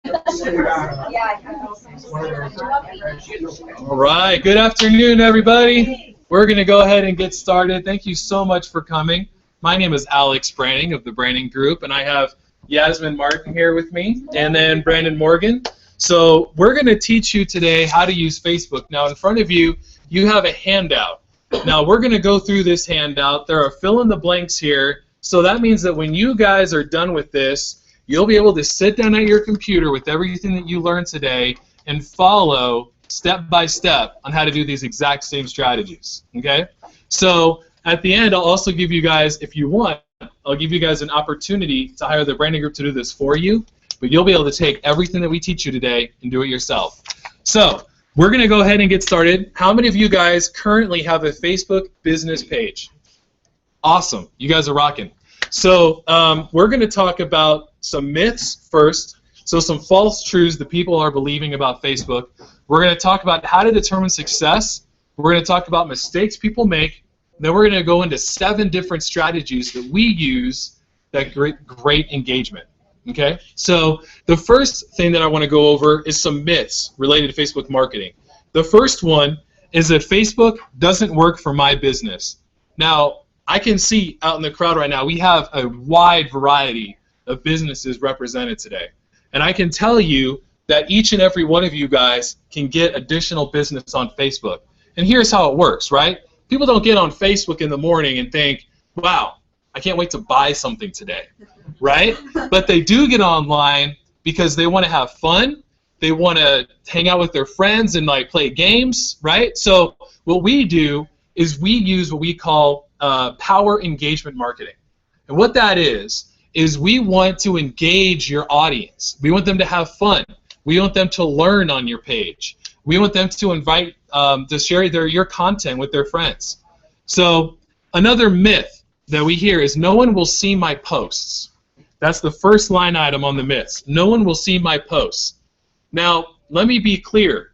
All right, good afternoon, everybody. We're going to go ahead and get started. Thank you so much for coming. My name is Alex Branning of the Branning Group, and I have Yasmin Martin here with me, and then Brandon Morgan. So we're going to teach you today how to use Facebook. Now, in front of you, you have a handout. Now, we're going to go through this handout. There are fill in the blanks here. So that means that when you guys are done with this, you'll be able to sit down at your computer with everything that you learned today and follow step by step on how to do these exact same strategies. Okay? So at the end, I'll also give you guys, if you want, I'll give you guys an opportunity to hire the Branding Group to do this for you, but you'll be able to take everything that we teach you today and do it yourself. So we're going to go ahead and get started. How many of you guys currently have a Facebook business page? Awesome. You guys are rocking. So we're going to talk about some myths first, so some false truths that people are believing about Facebook. We're going to talk about how to determine success. We're going to talk about mistakes people make. Then we're going to go into 7 different strategies that we use that great engagement. Okay? So the first thing that I want to go over is some myths related to Facebook marketing. The first one is that Facebook doesn't work for my business. Now, I can see out in the crowd right now, we have a wide variety of businesses represented today. And I can tell you that each and every one of you guys can get additional business on Facebook. And here's how it works, right? People don't get on Facebook in the morning and think, wow, I can't wait to buy something today, right? But they do get online because they want to have fun. They want to hang out with their friends and like play games, right? So what we do is we use what we call power engagement marketing. And what that is we want to engage your audience. We want them to have fun. We want them to learn on your page. We want them to invite, to share your content with their friends. So another myth that we hear is no one will see my posts. That's the first line item on the myths. No one will see my posts. Now, let me be clear.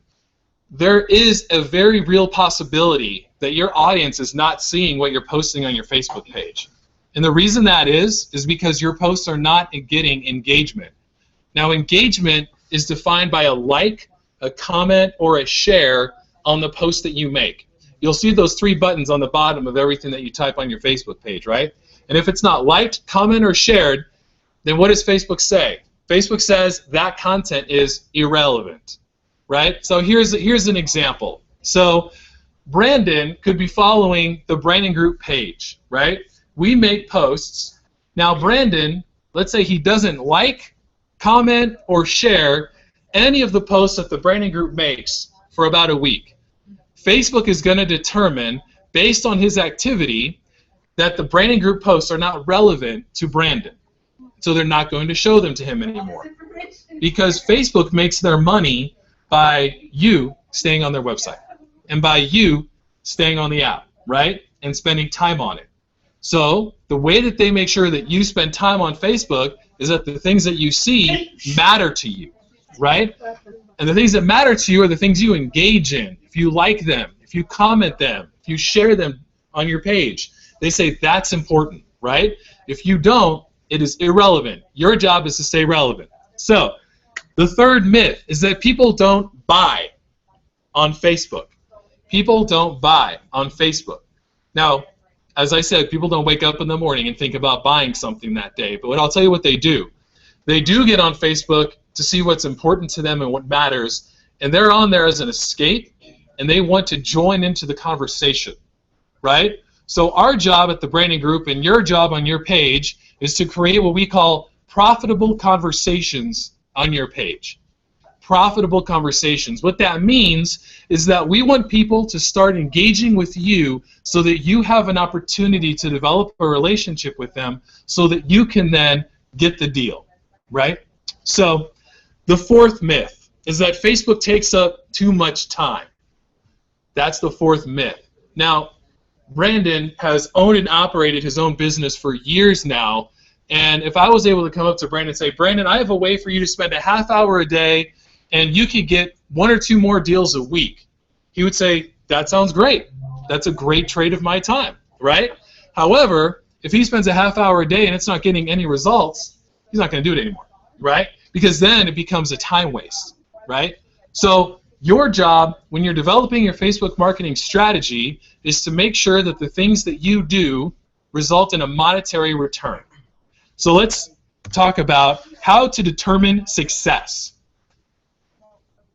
There is a very real possibility that your audience is not seeing what you're posting on your Facebook page. And the reason that is because your posts are not getting engagement. Now, engagement is defined by a like, a comment, or a share on the post that you make. You'll see those 3 buttons on the bottom of everything that you type on your Facebook page, right? And if it's not liked, comment, or shared, then what does Facebook say? Facebook says that content is irrelevant, right? So here's an example. So Brandon could be following the Branding Group page, right? We make posts. Now Brandon, let's say he doesn't like, comment, or share any of the posts that the Branding Group makes for about a week. Facebook is going to determine, based on his activity, that the Branding Group posts are not relevant to Brandon. So they're not going to show them to him anymore. Because Facebook makes their money by you staying on their website and by you staying on the app, right? And spending time on it. So the way that they make sure that you spend time on Facebook is that the things that you see matter to you, right? And the things that matter to you are the things you engage in. If you like them, if you comment them, if you share them on your page, they say that's important, right? If you don't, it is irrelevant. Your job is to stay relevant. So the third myth is that people don't buy on Facebook. People don't buy on Facebook. Now, as I said, people don't wake up in the morning and think about buying something that day. But I'll tell you what they do. They do get on Facebook to see what's important to them and what matters. And they're on there as an escape, and they want to join into the conversation, right? So our job at the Branding Group and your job on your page is to create what we call profitable conversations on your page. Profitable conversations. What that means is that we want people to start engaging with you so that you have an opportunity to develop a relationship with them so that you can then get the deal, right? So the fourth myth is that Facebook takes up too much time. That's the fourth myth. Now, Brandon has owned and operated his own business for years now, and if I was able to come up to Brandon and say, Brandon, I have a way for you to spend a half hour a day and you could get 1 or 2 more deals a week, he would say, that sounds great. That's a great trade of my time, right? However, if he spends a half hour a day and it's not getting any results, he's not going to do it anymore, right? because then it becomes a time waste, right? So your job when you're developing your Facebook marketing strategy is to make sure that the things that you do result in a monetary return. So let's talk about how to determine success.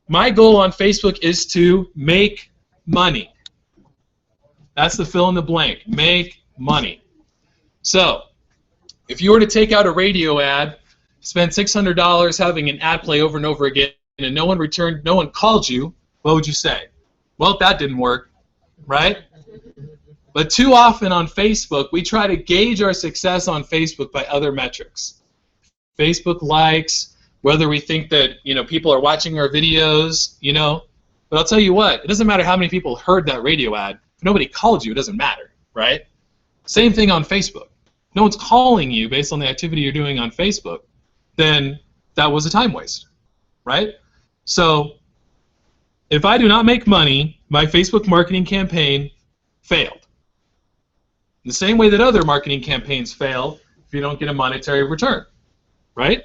My goal on Facebook is to make money. That's the fill in the blank. Make money. So if you were to take out a radio ad, spend $600 having an ad play over and over again, and no one called you, what would you say? Well, that didn't work, right? But too often on Facebook, we try to gauge our success on Facebook by other metrics. Facebook likes, whether we think that people are watching our videos, But I'll tell you what, it doesn't matter how many people heard that radio ad. If nobody called you, it doesn't matter, right? Same thing on Facebook. If no one's calling you based on the activity you're doing on Facebook, then that was a time waste, right? So if I do not make money, my Facebook marketing campaign failed. The same way that other marketing campaigns fail if you don't get a monetary return, right?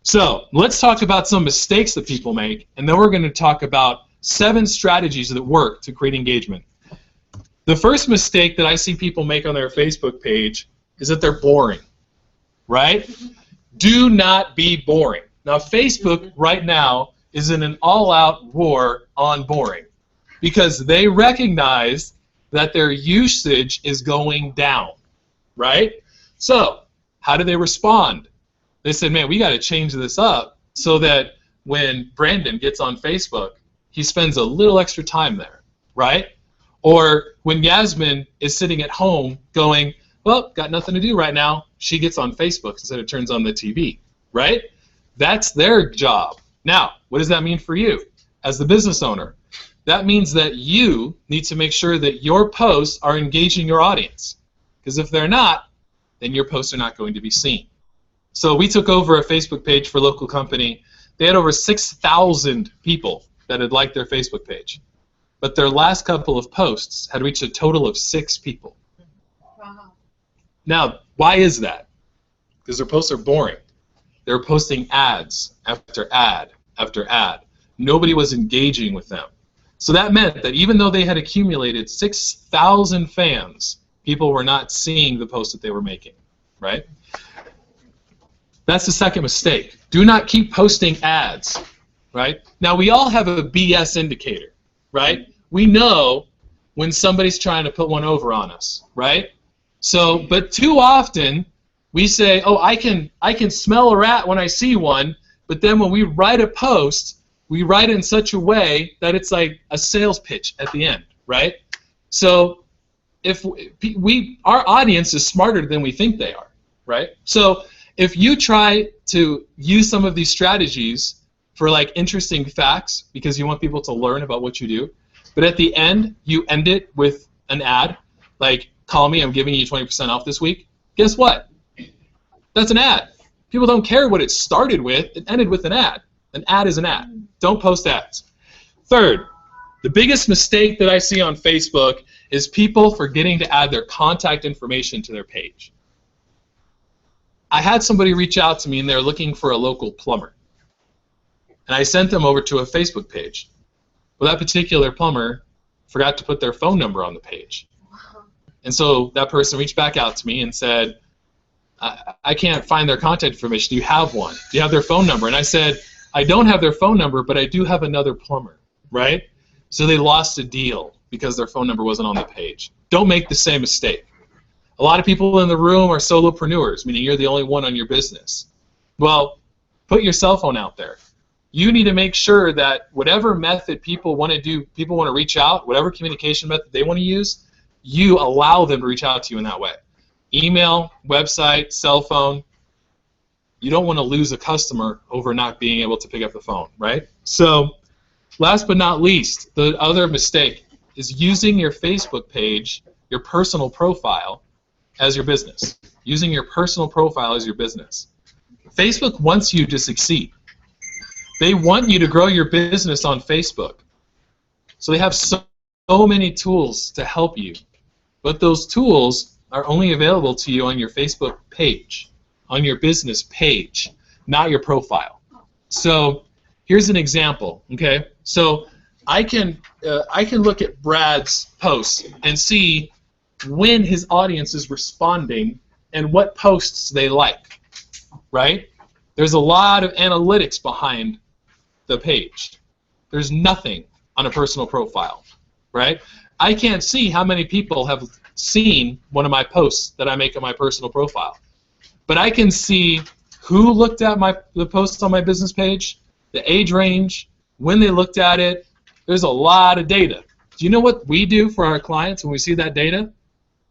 So let's talk about some mistakes that people make, and then we're going to talk about 7 strategies that work to create engagement. The first mistake that I see people make on their Facebook page is that they're boring, right? Do not be boring. Now, Facebook right now is in an all-out war on boring because they recognize that their usage is going down, right? So how do they respond? They said, man, we got to change this up so that when Brandon gets on Facebook, he spends a little extra time there, right? Or when Yasmin is sitting at home going, well, got nothing to do right now, she gets on Facebook instead of turns on the TV, right? That's their job. Now, what does that mean for you as the business owner? That means that you need to make sure that your posts are engaging your audience. Because if they're not, then your posts are not going to be seen. So we took over a Facebook page for a local company. They had over 6,000 people that had liked their Facebook page. But their last couple of posts had reached a total of 6 people. Wow. Now, why is that? Because their posts are boring. They were posting ads after ad after ad. Nobody was engaging with them. So that meant that even though they had accumulated 6,000 fans, people were not seeing the posts that they were making, right? That's the second mistake. Do not keep posting ads, right? Now, we all have a BS indicator, right? We know when somebody's trying to put one over on us, right? So, but too often, we say, oh, I can smell a rat when I see one, but then when we write a post, we write it in such a way that it's like a sales pitch at the end, right? So if our audience is smarter than we think they are, right? So if you try to use some of these strategies for like interesting facts because you want people to learn about what you do, but at the end you end it with an ad, like, call me, I'm giving you 20% off this week, guess what? That's an ad. People don't care what it started with, it ended with an ad. An ad is an ad. Don't post ads. Third, the biggest mistake that I see on Facebook is people forgetting to add their contact information to their page. I had somebody reach out to me and they're looking for a local plumber. And I sent them over to a Facebook page. Well, that particular plumber forgot to put their phone number on the page. And so that person reached back out to me and said, I can't find their contact information. Do you have one? Do you have their phone number? And I said, I don't have their phone number, but I do have another plumber, right? So they lost a deal because their phone number wasn't on the page. Don't make the same mistake. A lot of people in the room are solopreneurs, meaning you're the only one on your business. Well, put your cell phone out there. You need to make sure that whatever method people want to do, people want to reach out, whatever communication method they want to use, you allow them to reach out to you in that way. Email, website, cell phone. You don't want to lose a customer over not being able to pick up the phone, right? So, last but not least, the other mistake is using your Facebook page, your personal profile, as your business. Using your personal profile as your business. Facebook wants you to succeed. They want you to grow your business on Facebook. So they have so many tools to help you. But those tools are only available to you on your Facebook page, on your business page, not your profile. So here's an example, okay? So I can look at Brad's posts and see when his audience is responding and what posts they like, right? There's a lot of analytics behind the page. There's nothing on a personal profile, right? I can't see how many people have seen one of my posts that I make on my personal profile. But I can see who looked at the posts on my business page, the age range, when they looked at it. There's a lot of data. Do you know what we do for our clients when we see that data?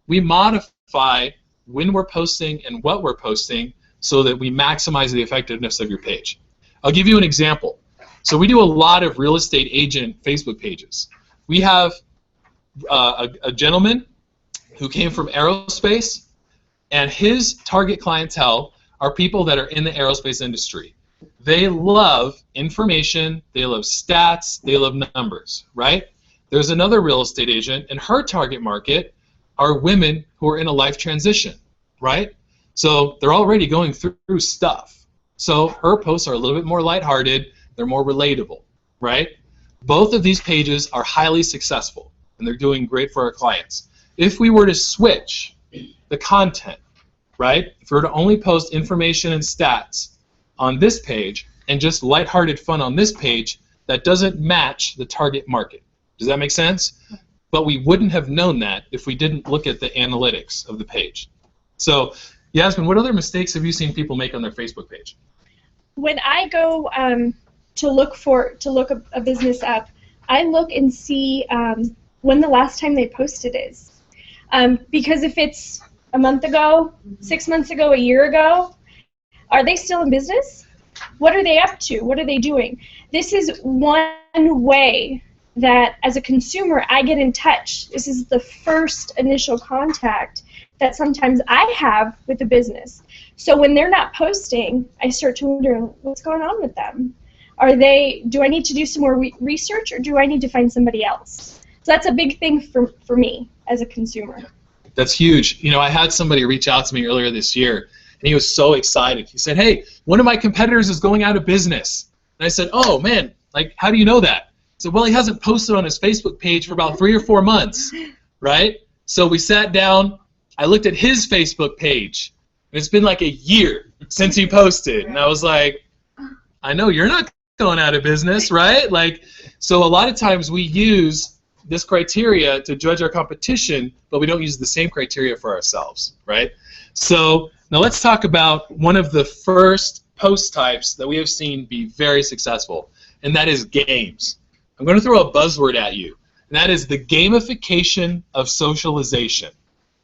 We modify when we're posting and what we're posting so that we maximize the effectiveness of your page. I'll give you an example. So we do a lot of real estate agent Facebook pages. We have a gentleman who came from aerospace, and his target clientele are people that are in the aerospace industry. They love information, they love stats, they love numbers, right? There's another real estate agent, and her target market are women who are in a life transition, right? So they're already going through stuff. So her posts are a little bit more lighthearted, they're more relatable, right? Both of these pages are highly successful, and they're doing great for our clients. If we were to switch the content, right? If we were to only post information and stats on this page and just lighthearted fun on this page, that doesn't match the target market. Does that make sense? But we wouldn't have known that if we didn't look at the analytics of the page. So, Yasmin, what other mistakes have you seen people make on their Facebook page? When I go to look a business up, I look and see when the last time they posted is. Because if it's a month ago, 6 months ago, a year ago, are they still in business? What are they up to? What are they doing? This is one way that, as a consumer, I get in touch. This is the first initial contact that sometimes I have with the business. So when they're not posting, I start to wonder, what's going on with them? Do I need to do some more research, or do I need to find somebody else? So that's a big thing for me as a consumer. That's huge. You know, I had somebody reach out to me earlier this year, and he was so excited. He said, hey, one of my competitors is going out of business. And I said, oh, man, like, how do you know that? He said, well, he hasn't posted on his Facebook page for about 3 or 4 months, right? So we sat down. I looked at his Facebook page, and it's been like a year since he posted. And I was like, I know you're not going out of business, right? Like, so a lot of times we use this criteria to judge our competition, but we don't use the same criteria for ourselves, right? So now let's talk about one of the first post types that we have seen be very successful, and that is games. I'm going to throw a buzzword at you, and that is the gamification of socialization,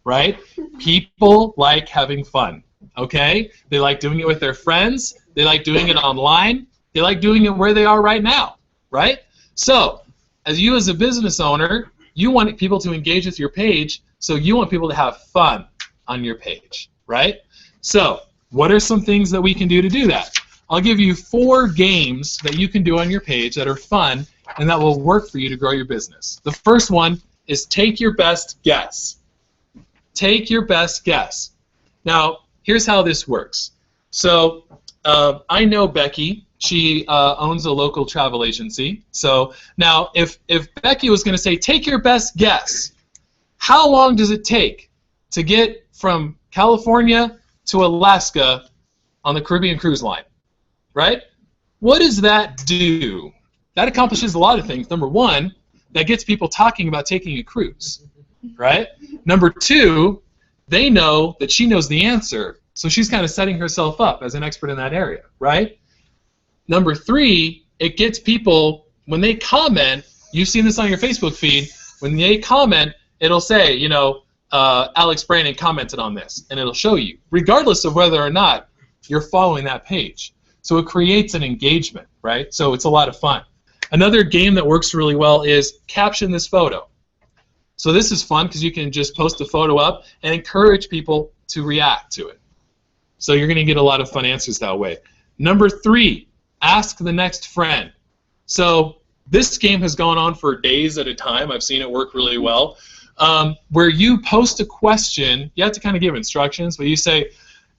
right? People like having fun, okay? They like doing it with their friends. They like doing it online. They like doing it where they are right now, right? So as a business owner, you want people to engage with your page, so you want people to have fun on your page, right? So what are some things that we can do to do that? I'll give you 4 games that you can do on your page that are fun and that will work for you to grow your business. The first one is take your best guess. Take your best guess. Now, here's how this works. So I know Becky. She owns a local travel agency. So now, if Becky was going to say, take your best guess, how long does it take to get from California to Alaska on the Caribbean cruise line, right? What does that do? That accomplishes a lot of things. Number one, that gets people talking about taking a cruise, right? Number two, they know that she knows the answer, so she's kind of setting herself up as an expert in that area, right? Number three, it gets people, when they comment, you've seen this on your Facebook feed, when they comment, it'll say, you know, Alex Brandon commented on this, and it'll show you, regardless of whether or not you're following that page. So it creates an engagement, right? So it's a lot of fun. Another game that works really well is caption this photo. So this is fun because you can just post a photo up and encourage people to react to it. So you're going to get a lot of fun answers that way. Number three, ask the next friend. So this game has gone on for days at a time. I've seen it work really well. Where you post a question, you have to kind of give instructions, but you say,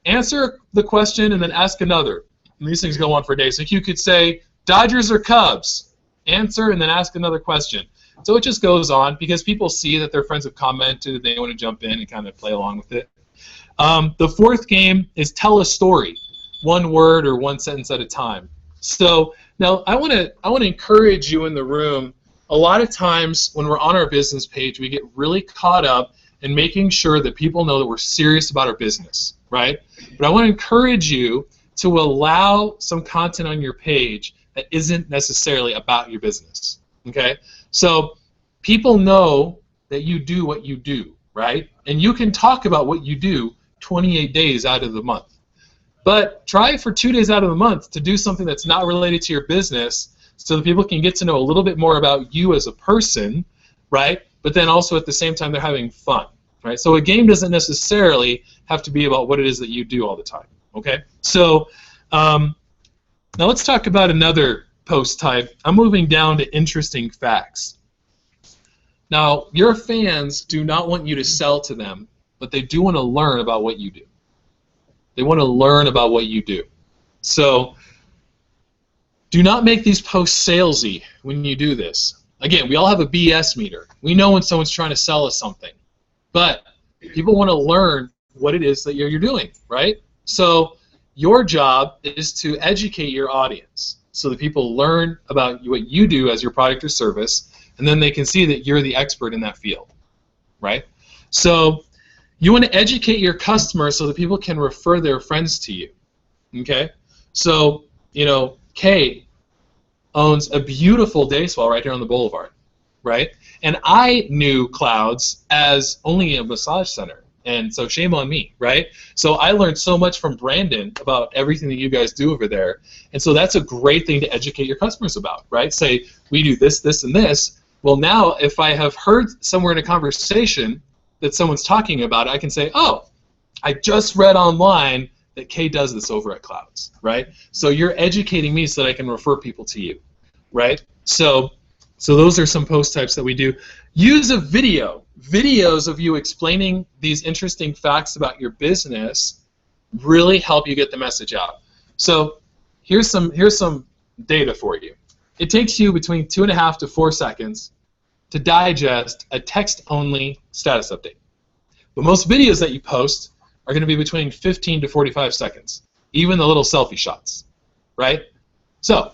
answer the question and then ask another. And these things go on for days. Like you could say, Dodgers or Cubs? Answer, and then ask another question. So it just goes on because people see that their friends have commented, they want to jump in and kind of play along with it. The fourth game is tell a story, one word or one sentence at a time. So now I want to encourage you in the room. A lot of times when we're on our business page, we get really caught up in making sure that people know that we're serious about our business, right? But I want to encourage you to allow some content on your page that isn't necessarily about your business, okay? So people know that you do what you do, right? And you can talk about what you do 28 days out of the month. But try for 2 days out of the month to do something that's not related to your business so that people can get to know a little bit more about you as a person, right? But then also at the same time they're having fun, right? So a game doesn't necessarily have to be about what it is that you do all the time, okay? So now let's talk about another post type. I'm moving down to interesting facts. Now, your fans do not want you to sell to them, but they do want to learn about what you do. They want to learn about what you do. So do not make these posts salesy when you do this. Again, we all have a BS meter. We know when someone's trying to sell us something. But people want to learn what it is that you're doing, right? So your job is to educate your audience so that people learn about what you do as your product or service, and then they can see that you're the expert in that field, right? So you want to educate your customers so that people can refer their friends to you, okay? So, you know, Kay owns a beautiful day spa right here on the boulevard, right? And I knew Clouds as only a massage center. And so shame on me, right? So I learned so much from Brandon about everything that you guys do over there. And so that's a great thing to educate your customers about, right? Say, we do this, this, and this. Well, now if I have heard somewhere in a conversation that someone's talking about it, I can say, oh, I just read online that Kay does this over at Clouds, right? So you're educating me so that I can refer people to you, right? So those are some post types that we do. Use a video. Videos of you explaining these interesting facts about your business really help you get the message out. So here's some data for you. It takes you between 2.5 to 4 seconds to digest a text-only status update. But most videos that you post are going to be between 15 to 45 seconds, even the little selfie shots, right? So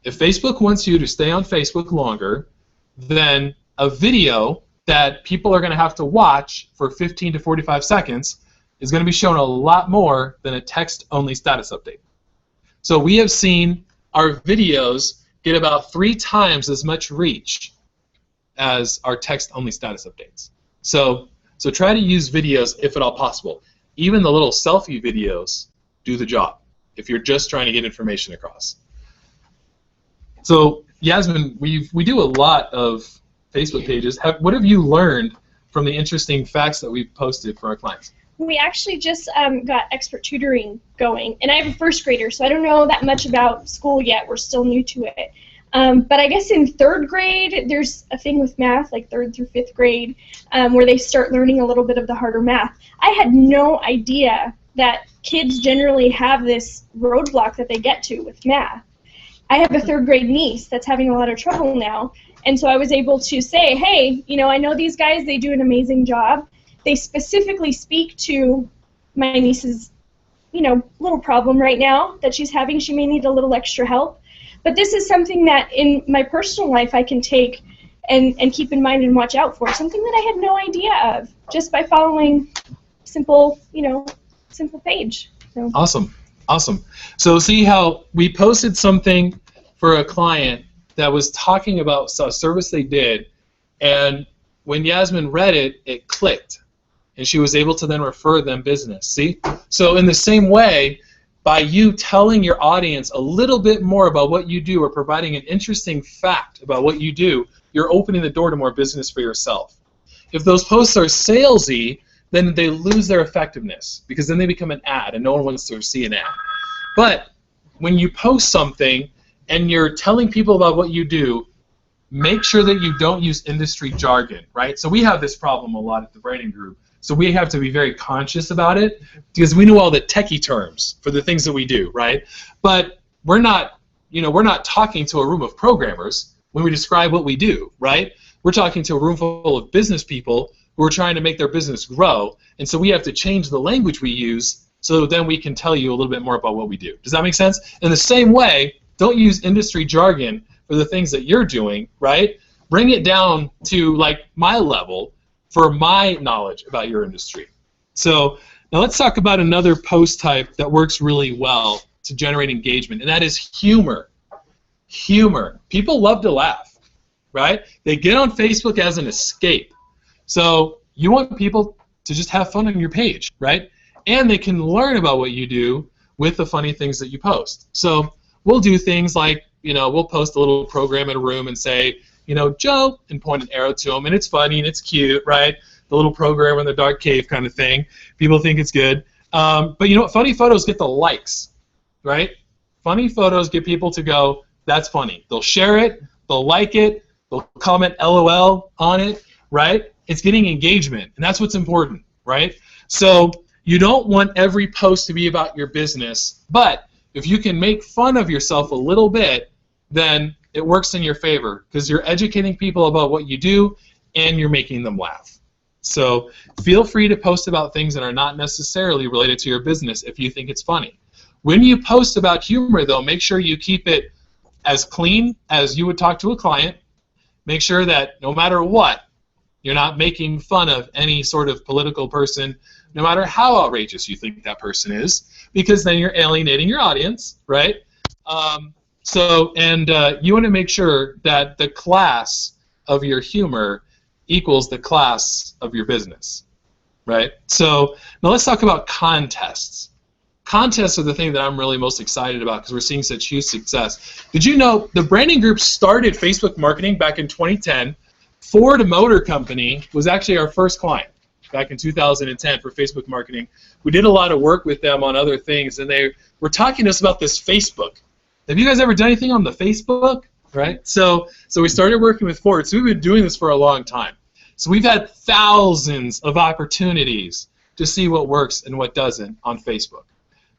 if Facebook wants you to stay on Facebook longer, then a video that people are going to have to watch for 15 to 45 seconds is going to be shown a lot more than a text-only status update. So we have seen our videos get about 3 times as much reach as our text-only status updates. So try to use videos if at all possible. Even the little selfie videos do the job if you're just trying to get information across. So Yasmin, we do a lot of Facebook pages. What have you learned from the interesting facts that we've posted for our clients? We actually just got expert tutoring going, and I have a first grader, so I don't know that much about school yet. We're still new to it. But I guess in 3rd grade, there's a thing with math, like 3rd through 5th grade, where they start learning a little bit of the harder math. I had no idea that kids generally have this roadblock that they get to with math. I have a 3rd grade niece that's having a lot of trouble now, and so I was able to say, hey, you know, I know these guys, they do an amazing job. They specifically speak to my niece's, you know, little problem right now that she's having. She may need a little extra help. But this is something that in my personal life I can take and keep in mind and watch out for. Something that I had no idea of just by following simple, you know, simple page. So. Awesome. Awesome. So see how we posted something for a client that was talking about a service they did, and when Yasmin read it, it clicked, and she was able to then refer them business. See? So in the same way, by you telling your audience a little bit more about what you do or providing an interesting fact about what you do, you're opening the door to more business for yourself. If those posts are salesy, then they lose their effectiveness because then they become an ad and no one wants to see an ad. But when you post something and you're telling people about what you do, make sure that you don't use industry jargon, right? So we have this problem a lot at the branding group So we have to be very conscious about it because we know all the techie terms for the things that we do, right? But we're not talking to a room of programmers when we describe what we do, right? We're talking to a room full of business people who are trying to make their business grow, and so we have to change the language we use so then we can tell you a little bit more about what we do. Does that make sense? In the same way, don't use industry jargon for the things that you're doing, right? Bring it down to like my level for my knowledge about your industry. So now let's talk about another post type that works really well to generate engagement, and that is humor. Humor. People love to laugh, right? They get on Facebook as an escape. So you want people to just have fun on your page, right? And they can learn about what you do with the funny things that you post. So we'll do things like, we'll post a little program in a room and say, Joe, and point an arrow to him, and it's funny and it's cute, right? The little program in the dark cave kind of thing. People think it's good. But you know what? Funny photos get the likes, right? Funny photos get people to go, that's funny. They'll share it, they'll like it, they'll comment LOL on it, right? It's getting engagement, and that's what's important, right? So you don't want every post to be about your business, but if you can make fun of yourself a little bit, then it works in your favor because you're educating people about what you do and you're making them laugh. So feel free to post about things that are not necessarily related to your business if you think it's funny. When you post about humor, though, make sure you keep it as clean as you would talk to a client. Make sure that no matter what, you're not making fun of any sort of political person, no matter how outrageous you think that person is, because then you're alienating your audience, right? You want to make sure that the class of your humor equals the class of your business, right? So now let's talk about contests. Contests are the thing that I'm really most excited about because we're seeing such huge success. Did you know the branding group started Facebook marketing back in 2010? Ford Motor Company was actually our first client back in 2010 for Facebook marketing. We did a lot of work with them on other things, and they were talking to us about this Facebook. Have you guys ever done anything on the Facebook? Right? So we started working with Ford. So we've been doing this for a long time. So we've had thousands of opportunities to see what works and what doesn't on Facebook.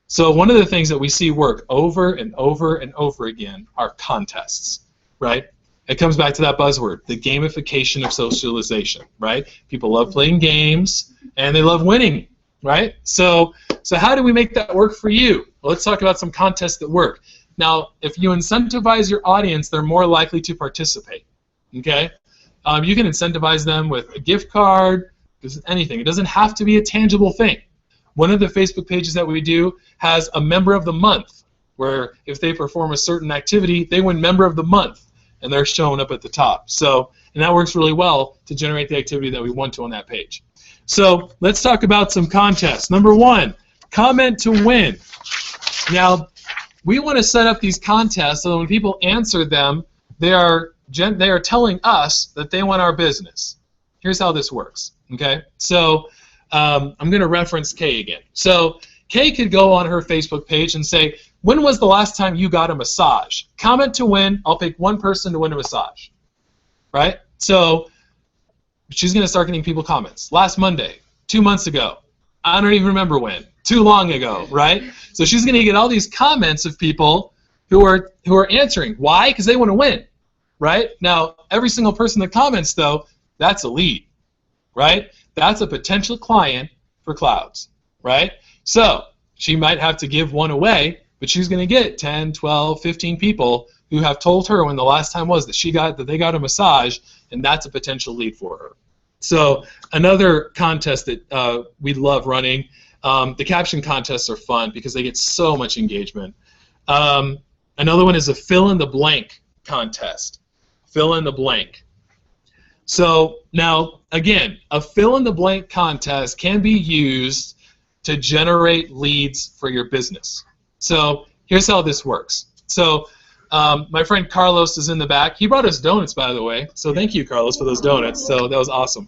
So one of the things that we see work over and over and over again are contests, right? It comes back to that buzzword, the gamification of socialization, right? People love playing games, and they love winning, right? So how do we make that work for you? Well, let's talk about some contests that work. Now, if you incentivize your audience, they're more likely to participate, okay? You can incentivize them with a gift card, anything. It doesn't have to be a tangible thing. One of the Facebook pages that we do has a member of the month, where if they perform a certain activity, they win member of the month, and they're showing up at the top. And that works really well to generate the activity that we want to on that page. So let's talk about some contests. Number one, comment to win. Now, we want to set up these contests so that when people answer them, they are telling us that they want our business. Here's how this works, okay? So I'm going to reference Kay again. So Kay could go on her Facebook page and say, when was the last time you got a massage? Comment to win. I'll pick one person to win a massage, right? So she's going to start getting people comments. Last Monday, 2 months ago, I don't even remember when, too long ago, right? So she's going to get all these comments of people who are answering. Why? Because they want to win, right? Now, every single person that comments, though, that's a lead, right? That's a potential client for Clouds, right? So she might have to give one away, but she's going to get 10, 12, 15 people who have told her when the last time was that they got a massage, and that's a potential lead for her. So another contest that we love running, the caption contests are fun because they get so much engagement. Another one is a fill-in-the-blank contest. Fill in the blank. So now, again, a fill-in-the-blank contest can be used to generate leads for your business. So here's how this works. So my friend Carlos is in the back. He brought us donuts, by the way. So thank you, Carlos, for those donuts. So that was awesome.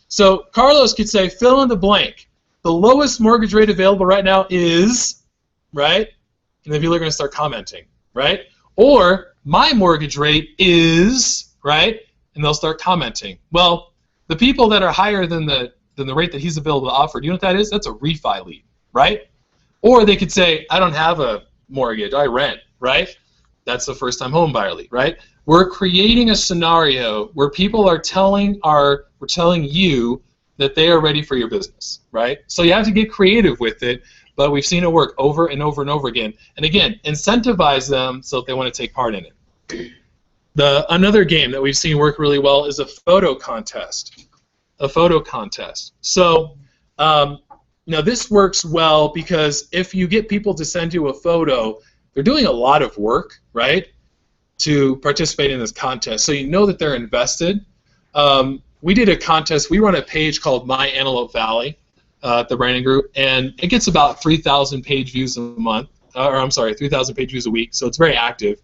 So Carlos could say, fill in the blank. The lowest mortgage rate available right now is, right? And then people are going to start commenting, right? Or my mortgage rate is, right? And they'll start commenting. Well, the people that are higher than the than the rate that he's available to offer. Do you know what that is? That's a refi lead, right? Or they could say, I don't have a mortgage, I rent, right? That's the first-time home buyer lead, right? We're creating a scenario where people are telling you that they are ready for your business, right? So you have to get creative with it, but we've seen it work over and over and over again. And again, incentivize them so that they want to take part in it. Another game that we've seen work really well is a photo contest. A photo contest. So now this works well because if you get people to send you a photo, they're doing a lot of work, right, to participate in this contest. So you know that they're invested. We did a contest. We run a page called My Antelope Valley at the branding group, and it gets about 3,000 page views a month. Or I'm sorry, 3,000 page views a week. So it's very active.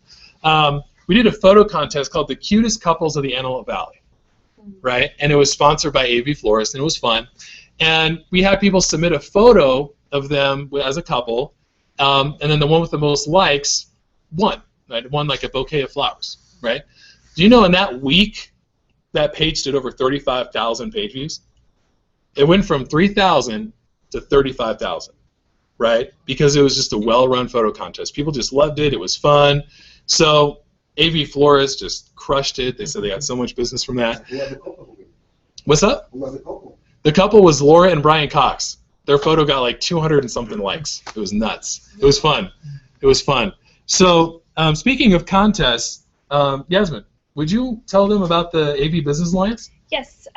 We did a photo contest called The Cutest Couples of the Antelope Valley, right? And it was sponsored by AV Florist, and it was fun. And we had people submit a photo of them as a couple, and then the one with the most likes won. Right? Won like a bouquet of flowers, right? Do you know in that week that page did over 35,000 page views? It went from 3,000 to 35,000, right? Because it was just a well-run photo contest. People just loved it. It was fun. So AV Florist just crushed it. They said they got so much business from that. What's up? Who was the couple? The couple was Laura and Brian Cox. Their photo got like 200 and something likes. It was nuts. It was fun. It was fun. So speaking of contests, Yasmin, would you tell them about the AV Business Alliance? Yes,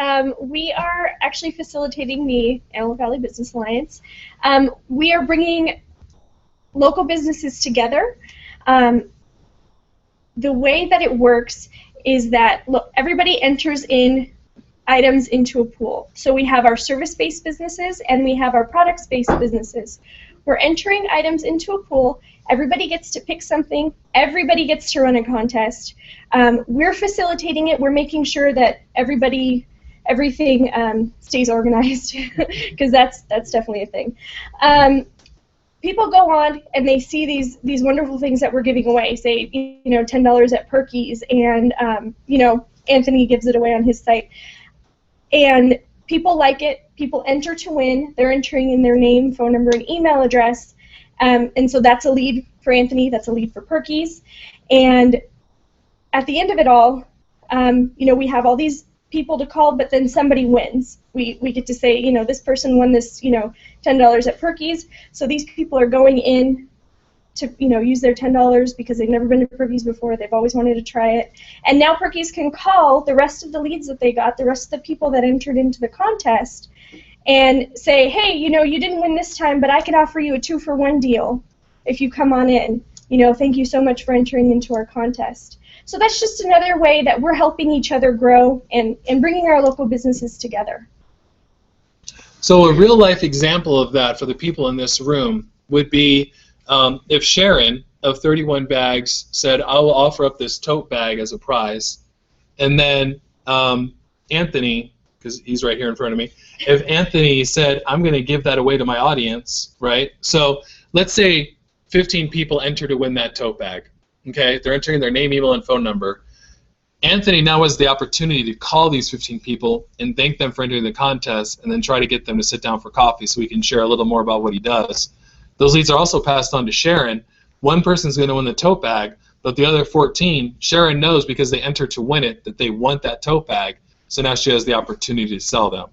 we are actually facilitating the Antelope Valley Business Alliance. We are bringing local businesses together. The way that it works is that, look, everybody enters in items into a pool. So we have our service-based businesses and we have our products-based businesses. We're entering items into a pool. Everybody gets to pick something. Everybody gets to run a contest. We're facilitating it. We're making sure that everything stays organized because that's definitely a thing. People go on and they see these wonderful things that we're giving away. Say, $10 at Perky's, and Anthony gives it away on his site. And people like it. People enter to win. They're entering in their name, phone number, and email address. And so that's a lead for Anthony. That's a lead for Perky's. And at the end of it all, we have all these people to call, but then somebody wins. We get to say, this person won this, $10 at Perky's. So these people are going in to, use their $10 because they've never been to Perky's before. They've always wanted to try it. And now Perky's can call the rest of the leads that they got, the rest of the people that entered into the contest, and say, hey, you didn't win this time, but I can offer you a 2-for-1 deal if you come on in. Thank you so much for entering into our contest. So that's just another way that we're helping each other grow and bringing our local businesses together. So a real-life example of that for the people in this room would be if Sharon of 31 Bags said, I will offer up this tote bag as a prize, and then Anthony, because he's right here in front of me, if Anthony said, I'm going to give that away to my audience, right? So let's say 15 people enter to win that tote bag. Okay, they're entering their name, email, and phone number. Anthony now has the opportunity to call these 15 people and thank them for entering the contest and then try to get them to sit down for coffee so we can share a little more about what he does. Those leads are also passed on to Sharon. One person's going to win the tote bag, but the other 14, Sharon knows because they entered to win it that they want that tote bag, so now she has the opportunity to sell them.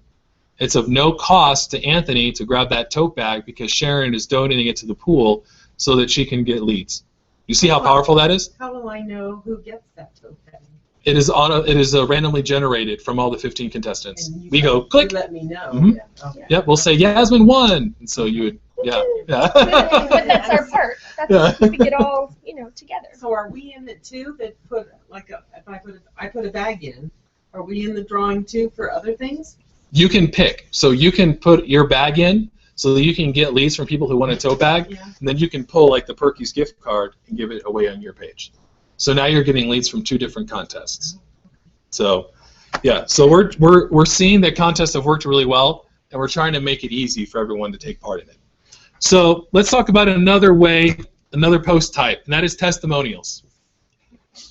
It's of no cost to Anthony to grab that tote bag because Sharon is donating it to the pool so that she can get leads. You see how powerful that is? How will I know who gets that tote bag? It is randomly generated from all the 15 contestants. We go click. You let me know. Mm-hmm. Yeah. Okay. Yep, we'll say Yasmin won, and so you would, yeah. But that's our part. That's keeping it all, together. So are we in it too? That put if I put a bag in, are we in the drawing too for other things? You can pick. So you can put your bag in, so that you can get leads from people who want a tote bag, and then you can pull like the Perky's gift card and give it away on your page. So now you're getting leads from 2 different contests. So, yeah. So we're seeing that contests have worked really well, and we're trying to make it easy for everyone to take part in it. So let's talk about another way, another post type, and that is testimonials.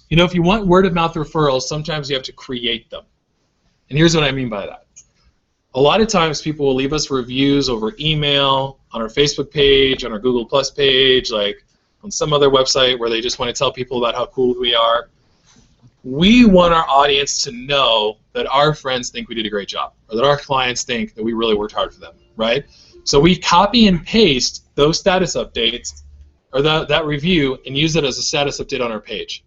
If you want word of mouth referrals, sometimes you have to create them. And here's what I mean by that. A lot of times people will leave us reviews over email, on our Facebook page, on our Google Plus page, like on some other website where they just want to tell people about how cool we are. We want our audience to know that our friends think we did a great job, or that our clients think that we really worked hard for them, right? So we copy and paste those status updates, or that review, and use it as a status update on our page.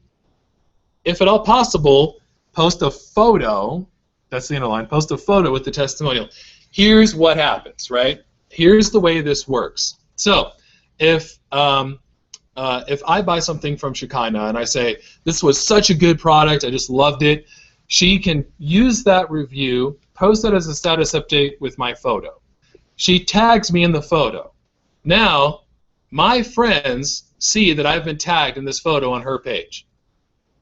If at all possible, post a photo. That's the underline. Post a photo with the testimonial. Here's what happens, right? Here's the way this works. So, if I buy something from Shekinah and I say, this was such a good product, I just loved it, she can use that review, post it as a status update with my photo. She tags me in the photo. Now, my friends see that I've been tagged in this photo on her page.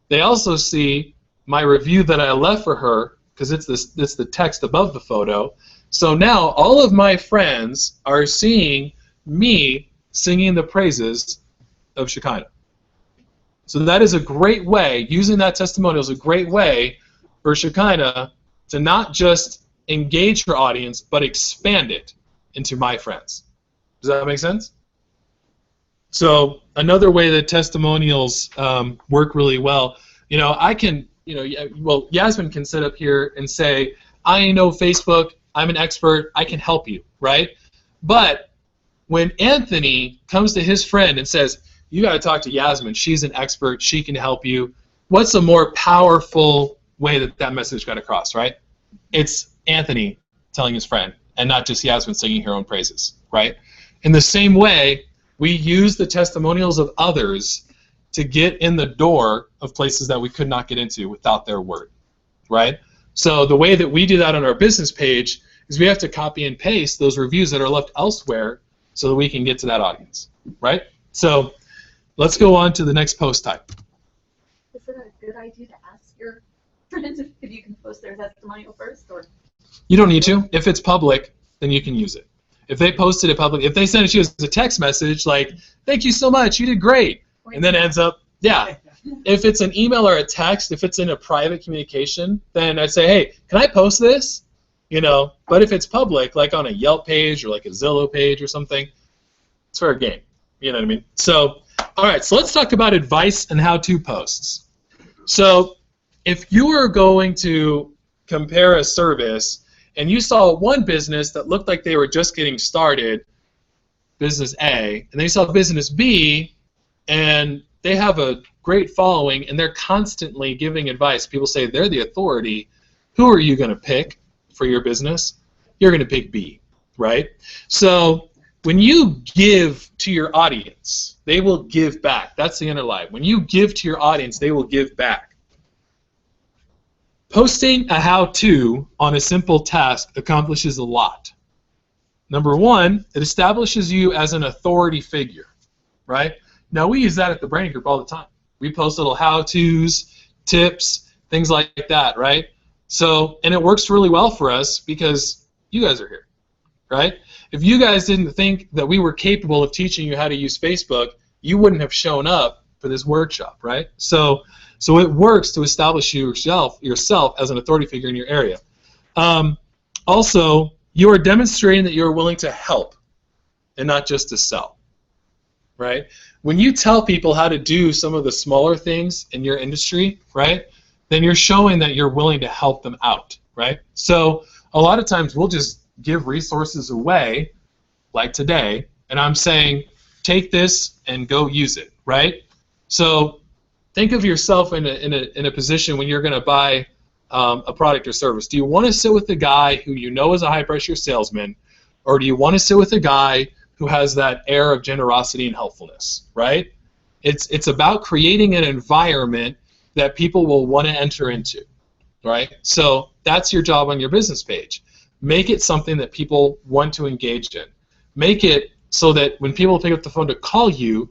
They also see my review that I left for her, because it's the text above the photo. So now all of my friends are seeing me singing the praises of Shekinah. So that is a great way, using that testimonial is a great way for Shekinah to not just engage her audience, but expand it into my friends. Does that make sense? So another way that testimonials work really well, I can, well, Yasmin can sit up here and say, I know Facebook, I'm an expert, I can help you, right? But when Anthony comes to his friend and says, you got to talk to Yasmin, she's an expert, she can help you, what's a more powerful way that message got across, right? It's Anthony telling his friend, and not just Yasmin singing her own praises, right? In the same way, we use the testimonials of others to get in the door of places that we could not get into without their word, right? So the way that we do that on our business page is we have to copy and paste those reviews that are left elsewhere so that we can get to that audience, right? So let's go on to the next post type. Is it a good idea to ask your friends if you can post their testimonial first, or? You don't need to. If it's public, then you can use it. If they posted it public, if they send it to you as a text message like, thank you so much, you did great, and then ends up, yeah. If it's an email or a text, if it's in a private communication, then I'd say, hey, can I post this? But if it's public, like on a Yelp page or like a Zillow page or something, it's fair game. You know what I mean? So, all right, so let's talk about advice and how-to posts. So if you were going to compare a service and you saw one business that looked like they were just getting started, business A, and then you saw business B, and they have a great following and they're constantly giving advice. People say they're the authority. Who are you going to pick for your business? You're going to pick B, right? So when you give to your audience, they will give back. That's the inner life. When you give to your audience, they will give back. Posting a how-to on a simple task accomplishes a lot. Number one, it establishes you as an authority figure, right? Now, we use that at the Branding Group all the time. We post little how-tos, tips, things like that, right? So, and it works really well for us because you guys are here, right? If you guys didn't think that we were capable of teaching you how to use Facebook, you wouldn't have shown up for this workshop, right? So it works to establish yourself as an authority figure in your area. Also, you are demonstrating that you are willing to help and not just to sell, right? When you tell people how to do some of the smaller things in your industry, right, then you're showing that you're willing to help them out, right? So a lot of times we'll just give resources away, like today, and I'm saying, take this and go use it, right? So think of yourself in a position when you're going to buy a product or service. Do you want to sit with the guy who you know is a high-pressure salesman, or do you want to sit with a guy who has that air of generosity and helpfulness, right? It's about creating an environment that people will want to enter into, right? So that's your job on your business page. Make it something that people want to engage in. Make it so that when people pick up the phone to call you,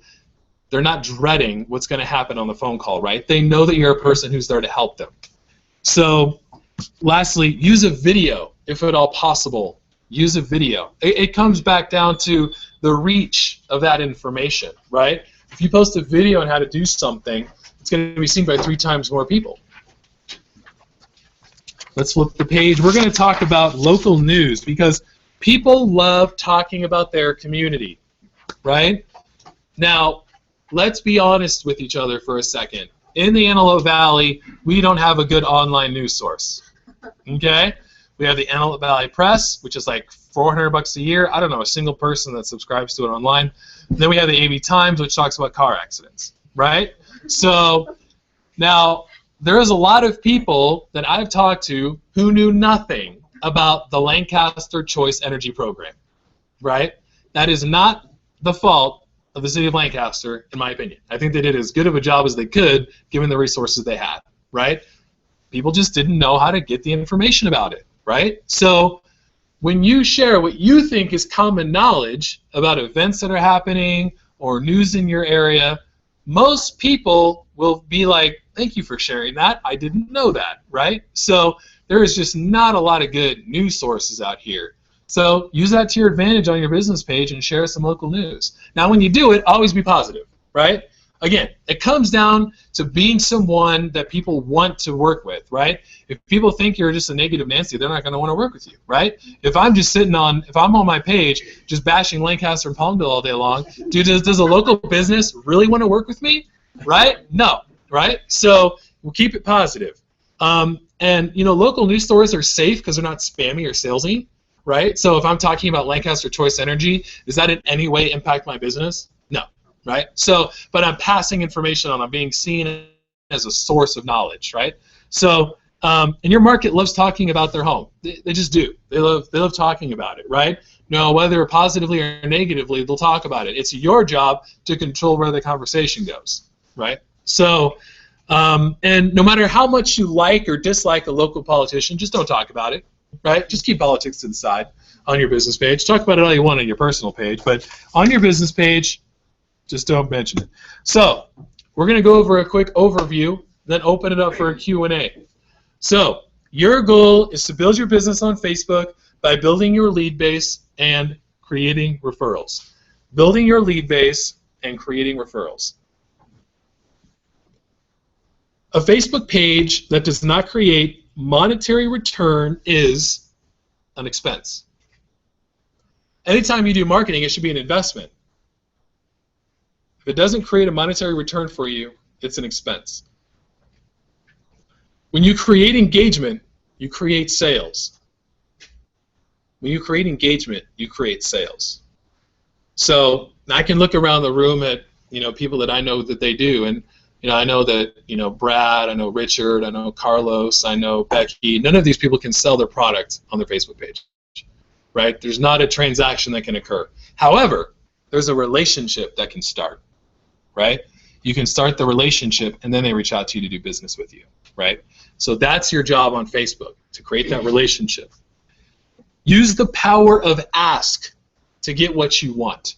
they're not dreading what's going to happen on the phone call, right? They know that you're a person who's there to help them. So lastly, use a video if at all possible. Use a video. It comes back down to the reach of that information, right? If you post a video on how to do something, it's going to be seen by 3 times more people. Let's flip the page. We're going to talk about local news because people love talking about their community, right? Now, let's be honest with each other for a second. In the Antelope Valley, we don't have a good online news source, okay? We have the Antelope Valley Press, which is like $400 a year. I don't know a single person that subscribes to it online. And then we have the AV Times, which talks about car accidents, right? So now there is a lot of people that I've talked to who knew nothing about the Lancaster Choice Energy Program, right? That is not the fault of the city of Lancaster, in my opinion. I think they did as good of a job as they could given the resources they had, right? People just didn't know how to get the information about it, right? So when you share what you think is common knowledge about events that are happening or news in your area, most people will be like, thank you for sharing that. I didn't know that, right? So there is just not a lot of good news sources out here. So use that to your advantage on your business page and share some local news. Now, when you do it, always be positive, right? Again, it comes down to being someone that people want to work with, right? If people think you're just a negative Nancy, they're not going to want to work with you, right? If I'm just if I'm on my page just bashing Lancaster and Palmdale all day long, does a local business really want to work with me, right? No, right? So we'll keep it positive. And, you know, local news stores are safe because they're not spammy or salesy, right? So if I'm talking about Lancaster Choice Energy, does that in any way impact my business? No, right? So, but I'm passing information on. I'm being seen as a source of knowledge, right? So, and your market loves talking about their home. They just do. They love talking about it, right? No, whether positively or negatively, they'll talk about it. It's your job to control where the conversation goes, right? So, and no matter how much you like or dislike a local politician, just don't talk about it, right? Just keep politics to the side on your business page. Talk about it all you want on your personal page, but on your business page, just don't mention it. So we're going to go over a quick overview, then open it up for a Q&A. So your goal is to build your business on Facebook by building your lead base and creating referrals. Building your lead base and creating referrals. A Facebook page that does not create monetary return is an expense. Anytime you do marketing, it should be an investment. If it doesn't create a monetary return for you, it's an expense. When you create engagement, you create sales. When you create engagement, you create sales. So I can look around the room at, you know, people that I know that they do, and you know, I know that, you know, Brad, I know Richard, I know Carlos, I know Becky. None of these people can sell their product on their Facebook page, right? There's not a transaction that can occur. However, there's a relationship that can start, right? You can start the relationship, and then they reach out to you to do business with you, right? So that's your job on Facebook, to create that relationship. Use the power of ask to get what you want.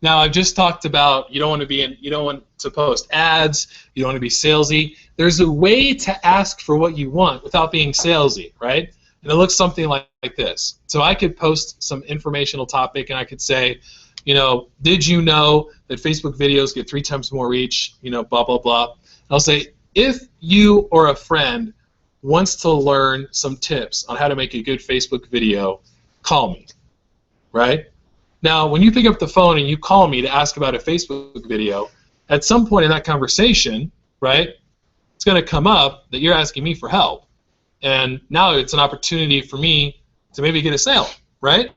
Now, I've just talked about you don't want to post ads, you don't want to be salesy. There's a way to ask for what you want without being salesy, right? And it looks something like this. So I could post some informational topic, and I could say, you know, did you know that Facebook videos get 3 times more reach, you know, blah, blah, blah. And I'll say, if you or a friend wants to learn some tips on how to make a good Facebook video, call me, right? Now, when you pick up the phone and you call me to ask about a Facebook video, at some point in that conversation, right, it's going to come up that you're asking me for help. And now it's an opportunity for me to maybe get a sale, right?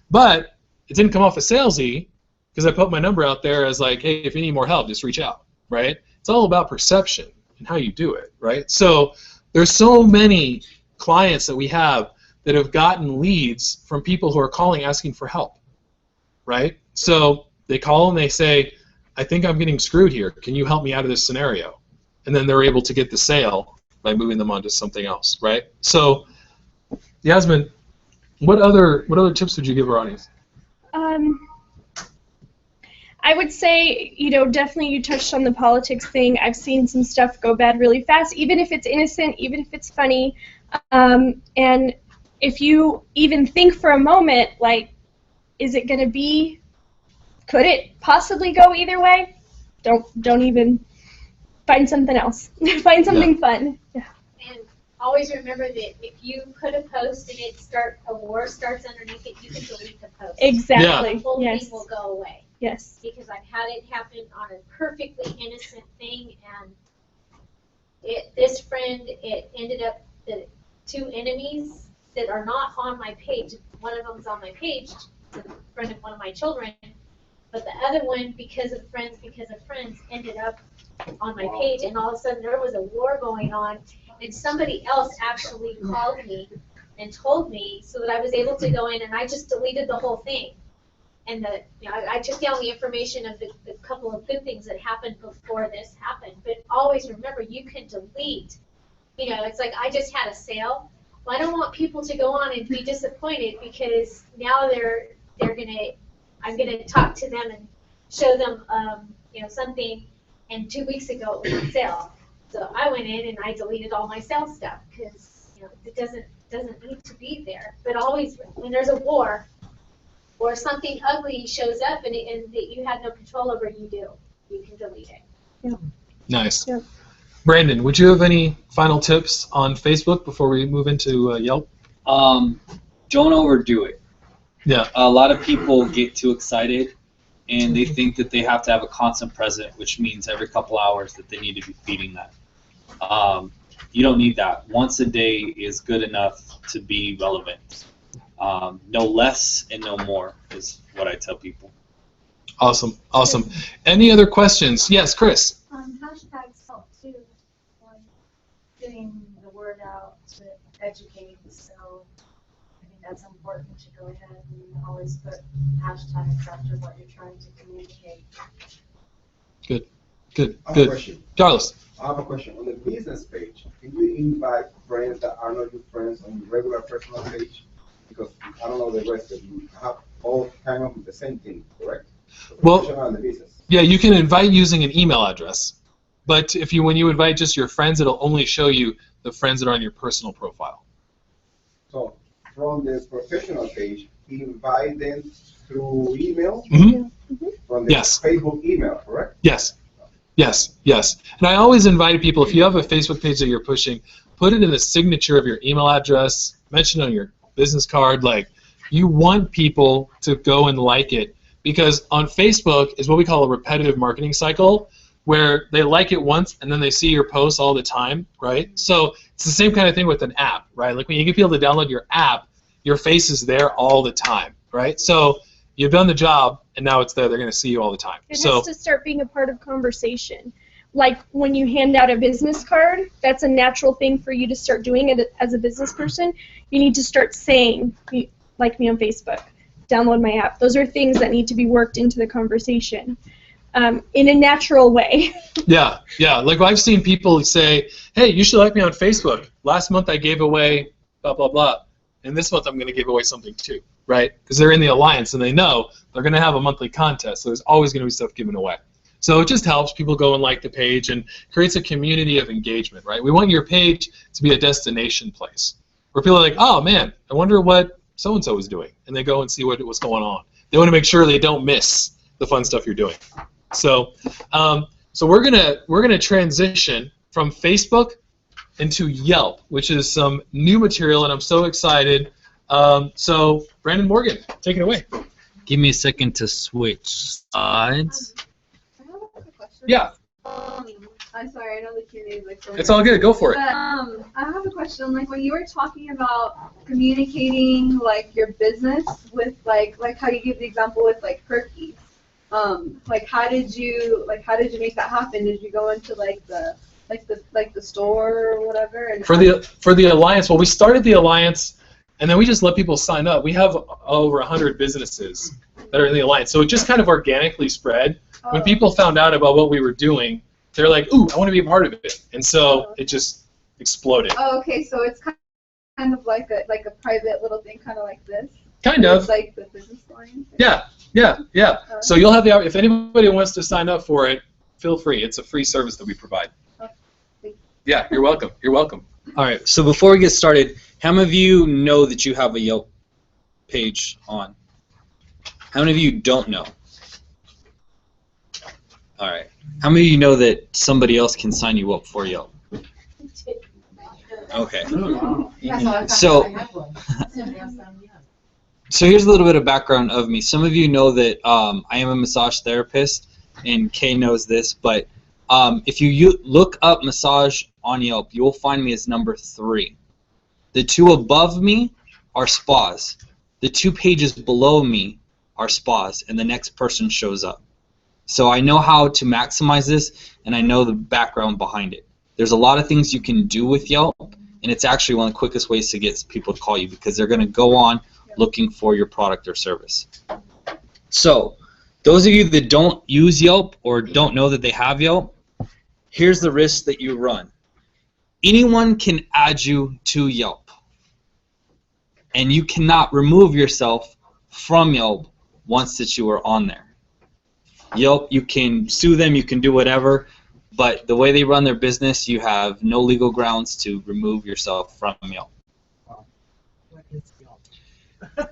But it didn't come off as salesy because I put my number out there as like, hey, if you need more help, just reach out, right? It's all about perception and how you do it, right? So there's so many clients that we have that have gotten leads from people who are calling asking for help. Right? So they call and they say, I think I'm getting screwed here. Can you help me out of this scenario? And then they're able to get the sale by moving them on to something else, right? So, Yasmin, what other tips would you give our audience? I would say, you know, definitely you touched on the politics thing. I've seen some stuff go bad really fast, even if it's innocent, even if it's funny. And if you even think for a moment, like, is it going to be, could it possibly go either way? Don't even, find something else. Find something fun. Yeah. And always remember that if you put a post and a war starts underneath it, you can delete the post. Exactly. The whole Yes. thing will go away. Yes. Because I've had it happen on a perfectly innocent thing, and this friend, it ended up that two enemies that are not on my page. One of them's on my page, it's a friend of one of my children, but the other one, because of friends, ended up on my page, and all of a sudden there was a war going on, and somebody else actually called me and told me, so that I was able to go in, and I just deleted the whole thing. And I took down the information of the couple of good things that happened before this happened. But always remember, you can delete. It's like I just had a sale. Well, I don't want people to go on and be disappointed because now I'm gonna talk to them and show them, something. And 2 weeks ago it was on sale. So I went in and I deleted all my sales stuff because it doesn't need to be there. But always, when there's a war, or something ugly shows up and that you had no control over, you can delete it. Yeah. Nice. Yeah. Brandon, would you have any final tips on Facebook before we move into Yelp? Don't overdo it. Yeah. A lot of people get too excited and they think that they have to have a constant present, which means every couple hours that they need to be feeding that. You don't need that. Once a day is good enough to be relevant. No less and no more is what I tell people. Awesome. Any other questions? Yes, Chris. Hashtags help too, getting the word out to educate. So I think that's important to go ahead and always put hashtags after what you're trying to communicate. Good. I have a question. Carlos. I have a question. On the business page, can you invite friends that are not your friends on your regular personal page? Because I don't know the rest of you have all kind of the same thing, correct? The professional and the business. Yeah, you can invite using an email address, but when you invite just your friends, it'll only show you the friends that are on your personal profile. So from the professional page, you invite them through email. Mm-hmm. From the Facebook email, correct? Yes. And I always invite people, if you have a Facebook page that you're pushing, put it in the signature of your email address, mention it on your business card. Like, you want people to go and like it, because on Facebook is what we call a repetitive marketing cycle, where they like it once and then they see your posts all the time, right? So it's the same kind of thing with an app, right? Like when you get people to download your app, your face is there all the time, right? So you've done the job and now it's there. They're going to see you all the time. It has to start being a part of conversation. Like when you hand out a business card, that's a natural thing for you to start doing it as a business person. You need to start saying, like me on Facebook, download my app. Those are things that need to be worked into the conversation in a natural way. Yeah. Like I've seen people say, hey, you should like me on Facebook. Last month I gave away blah, blah, blah. And this month I'm going to give away something too, right? Because they're in the alliance and they know they're going to have a monthly contest. So there's always going to be stuff given away. So it just helps people go and like the page and creates a community of engagement, right? We want your page to be a destination place where people are like, oh man, I wonder what so-and-so is doing. And they go and see what's going on. They want to make sure they don't miss the fun stuff you're doing. So we're gonna transition from Facebook into Yelp, which is some new material, and I'm so excited. So Brandon Morgan, take it away. Give me a second to switch sides. I have a question. Yeah. I'm sorry, I know the Q&A is like so It's all good. Go for it. But I have a question. Like when you were talking about communicating like your business with like how you give the example with like cookies. Like how did you make that happen? Did you go into like the store or whatever? And for the alliance, well, we started the alliance, and then we just let people sign up. We have over 100 businesses that are in the alliance, so it just kind of organically spread. When people found out about what we were doing, they're like, "Ooh, I want to be a part of it," and so it just exploded. Oh, okay. So it's kind of like a private little thing, kind of like this. Kind of. It's like the business line. Yeah. So you'll have the if anybody wants to sign up for it, feel free. It's a free service that we provide. Yeah, you're welcome. All right, so before we get started, how many of you know that you have a Yelp page on? How many of you don't know? All right. How many of you know that somebody else can sign you up for Yelp? Okay. So. So here's a little bit of background of me. Some of you know that I am a massage therapist, and Kay knows this, but if you look up massage on Yelp, you will find me as number 3. The 2 above me are spas. The 2 pages below me are spas, and the next person shows up. So I know how to maximize this, and I know the background behind it. There's a lot of things you can do with Yelp, and it's actually one of the quickest ways to get people to call you because they're going to go on looking for your product or service. So those of you that don't use Yelp or don't know that they have Yelp, here's the risk that you run. Anyone can add you to Yelp, and you cannot remove yourself from Yelp once that you are on there. Yelp, you can sue them, you can do whatever, but the way they run their business, you have no legal grounds to remove yourself from Yelp. What is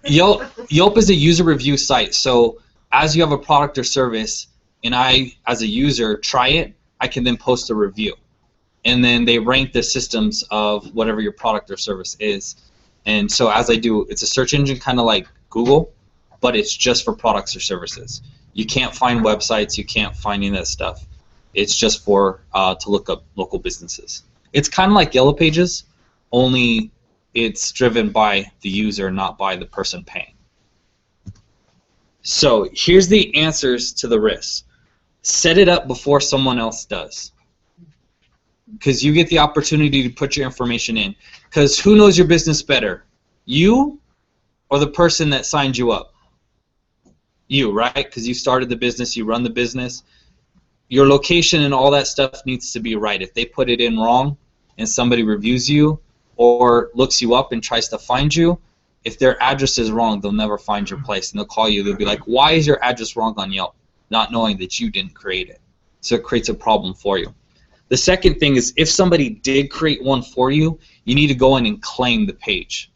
Yelp? Yelp is a user review site, so as you have a product or service, and I, as a user, try it, I can then post a review. And then they rank the systems of whatever your product or service is. And so as I do, it's a search engine kind of like Google, but it's just for products or services. You can't find websites, you can't find any of that stuff. It's just for to look up local businesses. It's kind of like Yellow Pages, only it's driven by the user, not by the person paying. So here's the answers to the risks. Set it up before someone else does, because you get the opportunity to put your information in. Because who knows your business better, you or the person that signed you up? You, right? Because you started the business, you run the business. Your location and all that stuff needs to be right. If they put it in wrong and somebody reviews you or looks you up and tries to find you, if their address is wrong, they'll never find your place, and they'll call you. They'll be like, why is your address wrong on Yelp? Not knowing that you didn't create it. So it creates a problem for you. The second thing is, if somebody did create one for you, you need to go in and claim the page.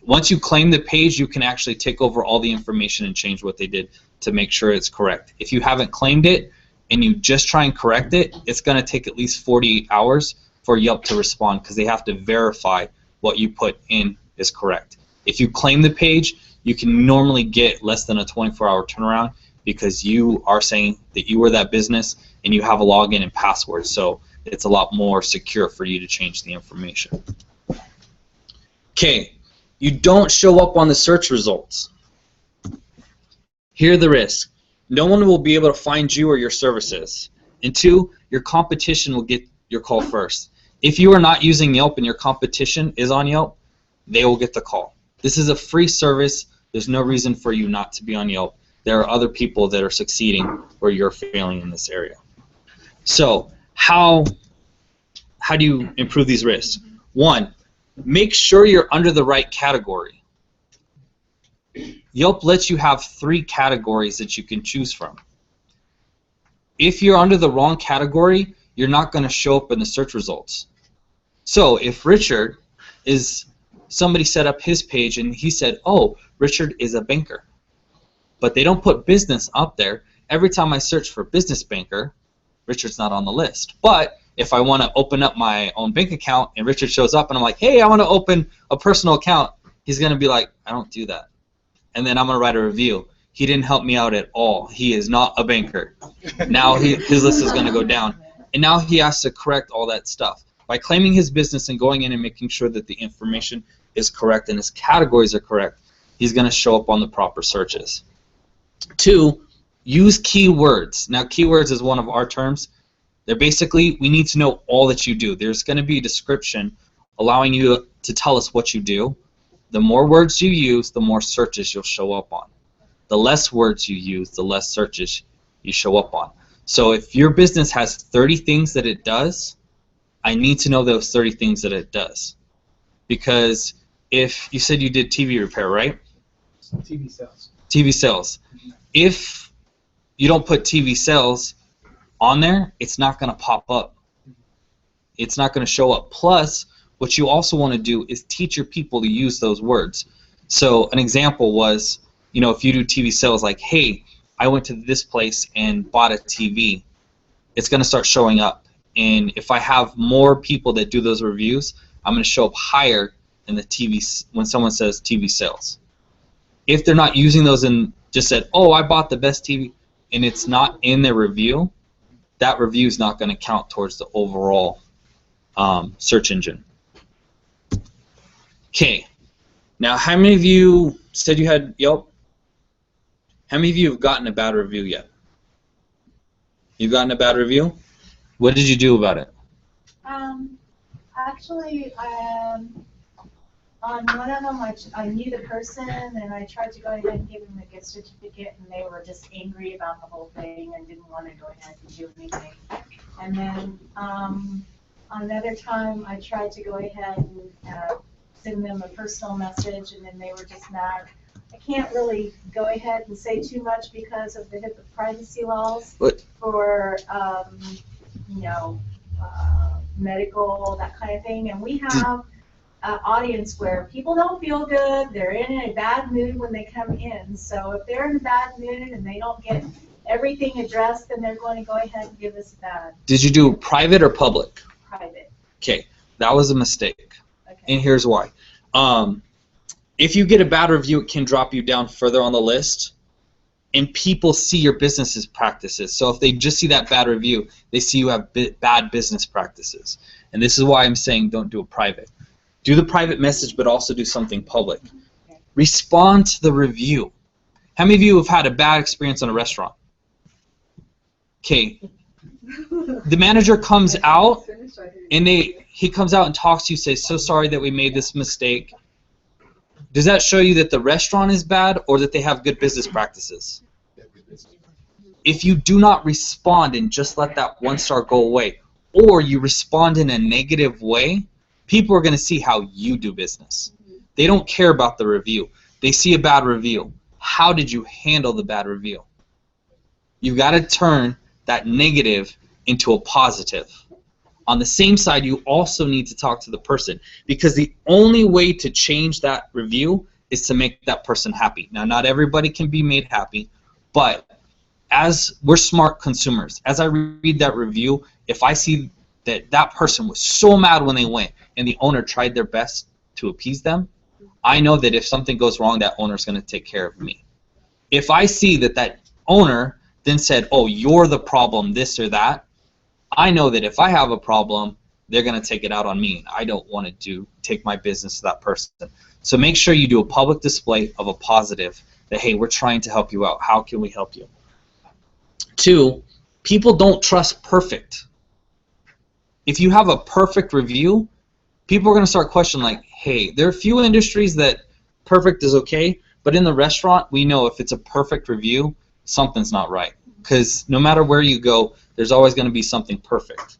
Once you claim the page, you can actually take over all the information and change what they did to make sure it's correct. If you haven't claimed it and you just try and correct it, it's going to take at least 48 hours for Yelp to respond, because they have to verify what you put in is correct. If you claim the page, you can normally get less than a 24-hour turnaround, because you are saying that you were that business and you have a login and password, so it's a lot more secure for you to change the information. Okay, you don't show up on the search results. Here are the risks. No one will be able to find you or your services. And 2, your competition will get your call first. If you are not using Yelp and your competition is on Yelp, they will get the call. This is a free service. There's no reason for you not to be on Yelp. There are other people that are succeeding where you're failing in this area. So how do you improve these risks? 1, make sure you're under the right category. Yelp lets you have 3 categories that you can choose from. If you're under the wrong category, you're not going to show up in the search results. So if Richard is, somebody set up his page and he said, oh, Richard is a banker, but they don't put business up there. Every time I search for business banker, Richard's not on the list. But if I want to open up my own bank account and Richard shows up and I'm like, hey, I want to open a personal account, he's going to be like, I don't do that. And then I'm going to write a review. He didn't help me out at all. He is not a banker. Now his list is going to go down. And now he has to correct all that stuff. By claiming his business and going in and making sure that the information is correct and his categories are correct, he's going to show up on the proper searches. 2, use keywords. Now, keywords is one of our terms. They're basically, we need to know all that you do. There's going to be a description allowing you to tell us what you do. The more words you use, the more searches you'll show up on. The less words you use, the less searches you show up on. So if your business has 30 things that it does, I need to know those 30 things that it does. Because if you said you did TV repair, right? TV sales. TV sales. If you don't put TV sales on there, it's not going to pop up. It's not going to show up. Plus, what you also want to do is teach your people to use those words. So an example was, you know, if you do TV sales like, hey, I went to this place and bought a TV, it's going to start showing up. And if I have more people that do those reviews, I'm going to show up higher in the TV when someone says TV sales. If they're not using those and just said, oh, I bought the best TV, and it's not in their review, that review is not going to count towards the overall search engine. Okay. Now, how many of you said you had Yelp? How many of you have gotten a bad review yet? You've gotten a bad review? What did you do about it? Actually, on one of them, I knew the person, and I tried to go ahead and give them a gift certificate, and they were just angry about the whole thing and didn't want to go ahead and do anything. And then another time, I tried to go ahead and send them a personal message, and then they were just mad. I can't really go ahead and say too much because of the HIPAA privacy laws for, you know, medical, that kind of thing. And we have an audience where people don't feel good, they're in a bad mood when they come in. So if they're in a bad mood and they don't get everything addressed, then they're going to go ahead and give us bad. Did you do private or public? Private. Okay, that was a mistake. Okay. And here's why. If you get a bad review, it can drop you down further on the list, and people see your business's practices. So if they just see that bad review, they see you have bad business practices. And this is why I'm saying don't do a private. Do the private message, but also do something public. Okay. Respond to the review. How many of you have had a bad experience in a restaurant? Okay. The manager comes out, and he comes out and talks to you, says, so sorry that we made this mistake. Does that show you that the restaurant is bad or that they have good business practices? If you do not respond and just let that 1 star go away, or you respond in a negative way, people are going to see how you do business. They don't care about the review. They see a bad review. How did you handle the bad review? You've got to turn that negative into a positive. On the same side, you also need to talk to the person, because the only way to change that review is to make that person happy. Now, not everybody can be made happy, but as we're smart consumers, as I read that review, if I see that that person was so mad when they went and the owner tried their best to appease them, I know that if something goes wrong, that owner's going to take care of me. If I see that that owner then said, oh, you're the problem, this or that, I know that if I have a problem, they're going to take it out on me. I don't want to take my business to that person. So make sure you do a public display of a positive that, hey, we're trying to help you out. How can we help you? 2, people don't trust perfect. If you have a perfect review, people are going to start questioning like, hey, there are a few industries that perfect is okay, but in the restaurant, we know if it's a perfect review, something's not right. Because no matter where you go, there's always going to be something perfect.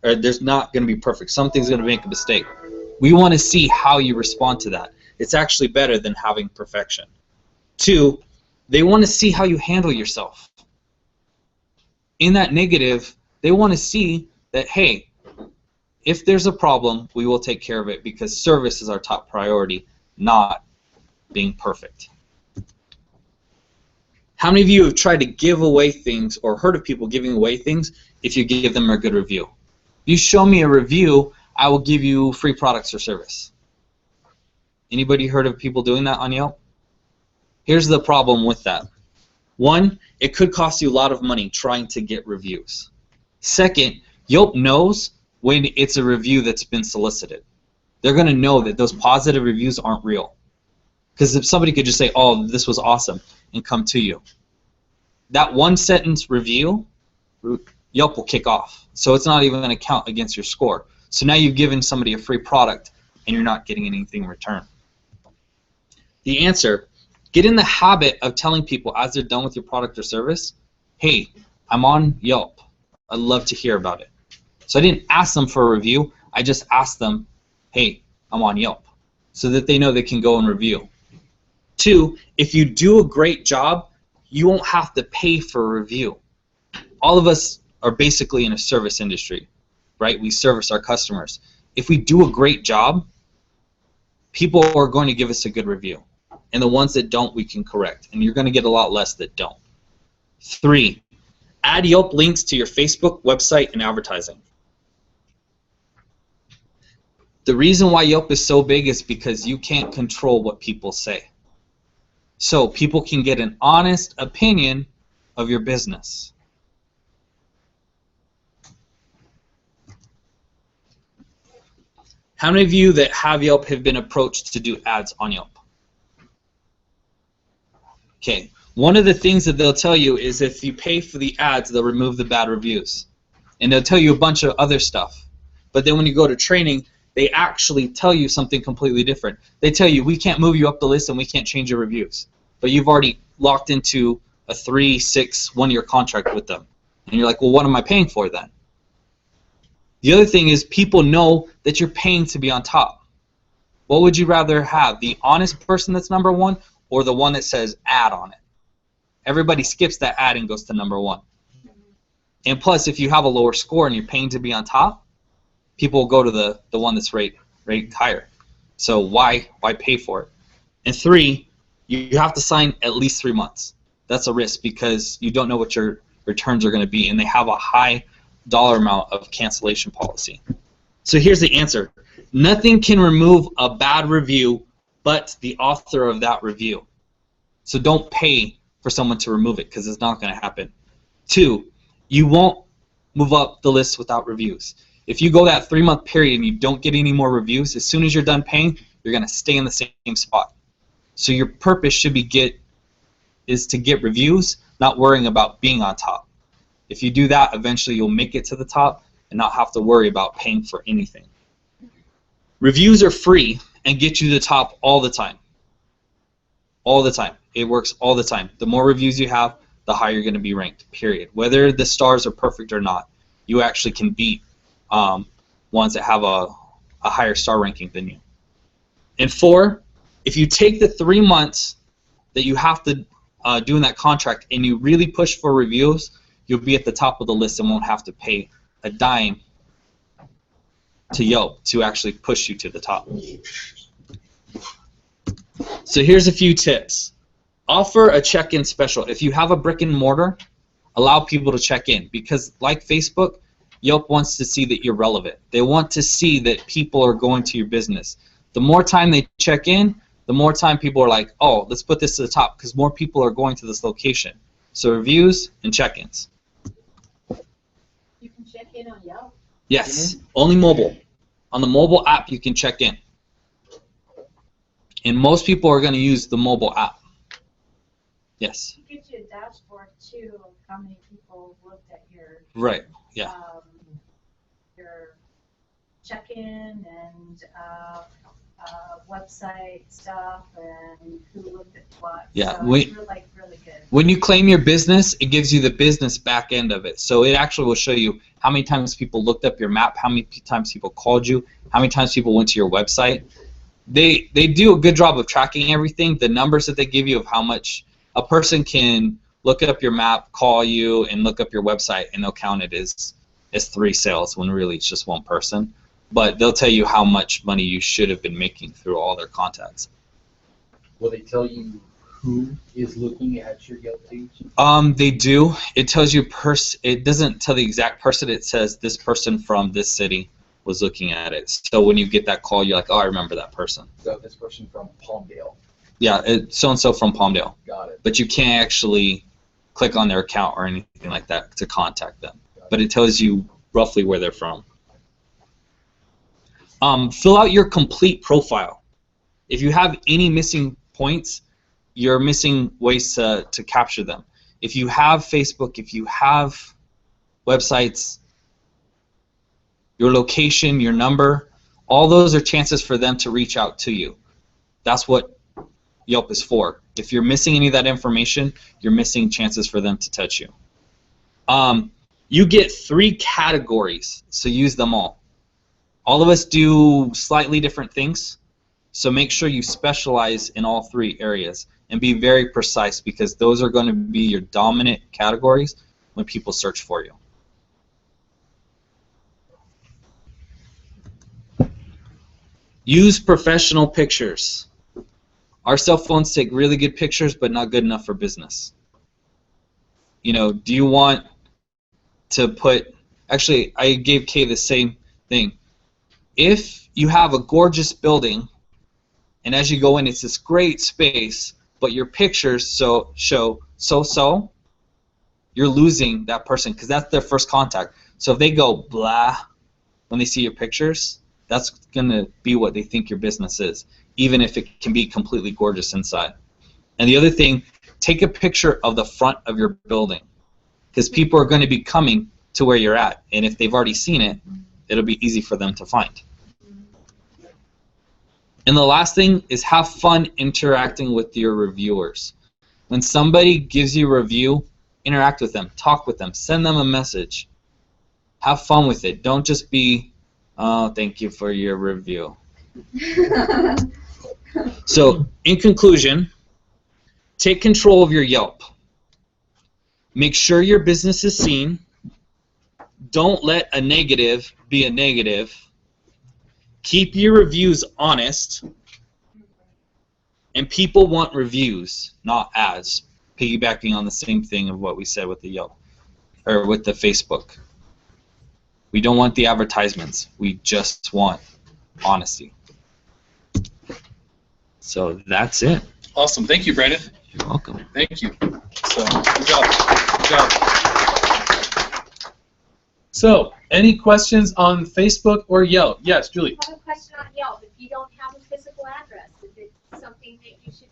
Or there's not going to be perfect. Something's going to make a mistake. We want to see how you respond to that. It's actually better than having perfection. 2, they want to see how you handle yourself. In that negative, they want to see that, hey, if there's a problem, we will take care of it, because service is our top priority, not being perfect. How many of you have tried to give away things or heard of people giving away things if you give them a good review? If you show me a review, I will give you free products or service. Anybody heard of people doing that on Yelp? Here's the problem with that. 1, it could cost you a lot of money trying to get reviews. 2nd, Yelp knows when it's a review that's been solicited. They're going to know that those positive reviews aren't real. Because if somebody could just say, oh, this was awesome, and come to you. That 1-sentence review, Yelp will kick off. So it's not even going to count against your score. So now you've given somebody a free product, and you're not getting anything in return. The answer, get in the habit of telling people as they're done with your product or service, hey, I'm on Yelp. I'd love to hear about it. So I didn't ask them for a review. I just asked them, hey, I'm on Yelp, so that they know they can go and review. 2, if you do a great job, you won't have to pay for a review. All of us are basically in a service industry, right? We service our customers. If we do a great job, people are going to give us a good review. And the ones that don't, we can correct. And you're going to get a lot less that don't. 3, add Yelp links to your Facebook, website, and advertising. The reason why Yelp is so big is because you can't control what people say. So people can get an honest opinion of your business. How many of you that have Yelp have been approached to do ads on Yelp? Okay, one of the things that they'll tell you is if you pay for the ads, they'll remove the bad reviews. And they'll tell you a bunch of other stuff. But then when you go to training, they actually tell you something completely different. They tell you, we can't move you up the list and we can't change your reviews. But you've already locked into a 3, 6, 1-year contract with them. And you're like, well, what am I paying for then? The other thing is people know that you're paying to be on top. What would you rather have, the honest person that's number 1 or the one that says ad on it? Everybody skips that ad and goes to number 1. And plus, if you have a lower score and you're paying to be on top, people will go to the one that's rated higher. So why pay for it? And 3, you have to sign at least 3 months. That's a risk because you don't know what your returns are going to be, and they have a high dollar amount of cancellation policy. So here's the answer. Nothing can remove a bad review but the author of that review. So don't pay for someone to remove it because it's not going to happen. 2, you won't move up the list without reviews. If you go that 3-month period and you don't get any more reviews, as soon as you're done paying, you're going to stay in the same spot. So your purpose should be is to get reviews, not worrying about being on top. If you do that, eventually you'll make it to the top and not have to worry about paying for anything. Reviews are free and get you to the top all the time. All the time. It works all the time. The more reviews you have, the higher you're going to be ranked, period. Whether the stars are perfect or not, you actually can beat ones that have a higher star ranking than you. And 4, if you take the 3 months that you have to do in that contract and you really push for reviews, you'll be at the top of the list and won't have to pay a dime to Yelp to actually push you to the top. So here's a few tips. Offer a check-in special. If you have a brick and mortar, allow people to check in because like Facebook, Yelp wants to see that you're relevant. They want to see that people are going to your business. The more time they check in, the more time people are like, oh, let's put this to the top because more people are going to this location. So reviews and check-ins. You can check in on Yelp. Yes, only mobile. On the mobile app, you can check in. And most people are going to use the mobile app. Yes. It gives you a dashboard too of how many people looked at your Yeah. Your check-in and website stuff and who looked at what. Yeah. So it's really good. When you claim your business, it gives you the business back end of it. So it actually will show you how many times people looked up your map, how many times people called you, how many times people went to your website. They do a good job of tracking everything. The numbers that they give you of how much a person can look up your map, call you, and look up your website, and they'll count it as 3 sales when really it's just 1 person. But they'll tell you how much money you should have been making through all their contacts. Will they tell you who is looking at your Yelp page? They do. It tells you it doesn't tell the exact person. It says this person from this city was looking at it. So when you get that call, you're like, oh, I remember that person. So this person from Palmdale. Yeah, it's so-and-so from Palmdale. Got it. But you can't actually click on their account or anything like that to contact them. But it tells you roughly where they're from. Fill out your complete profile. If you have any missing points, you're missing ways to capture them. If you have Facebook, if you have websites, your location, your number, all those are chances for them to reach out to you. That's what Yelp is for. If you're missing any of that information, you're missing chances for them to touch you. You get 3 categories, so use them all. All of us do slightly different things, so make sure you specialize in all 3 areas and be very precise because those are going to be your dominant categories when people search for you. Use professional pictures. Our cell phones take really good pictures, but not good enough for business. You know, do you want to put... Actually, I gave Kay the same thing. if you have a gorgeous building, and as you go in, it's this great space, but your pictures show so, you're losing that person because that's their first contact. So if they go blah when they see your pictures, that's going to be what they think your business is, even if it can be completely gorgeous inside. And the other thing, take a picture of the front of your building because people are going to be coming to where you're at, and if they've already seen it, it'll be easy for them to find. And the last thing is have fun interacting with your reviewers. When somebody gives you a review, interact with them, talk with them, send them a message. Have fun with it. Don't just be, oh, thank you for your review. So, in conclusion, take control of your Yelp. Make sure your business is seen. Don't let a negative be a negative. Keep your reviews honest. And people want reviews, not ads. Piggybacking on the same thing of what we said with the Yelp, or with the Facebook. We don't want the advertisements. We just want honesty. So that's it. Awesome. Thank you, Brandon. You're welcome. Thank you. So, good job. Good job. So, any questions on Facebook or Yelp? Yes, Julie. I have a question on Yelp. If you don't have a physical address, is it something that you should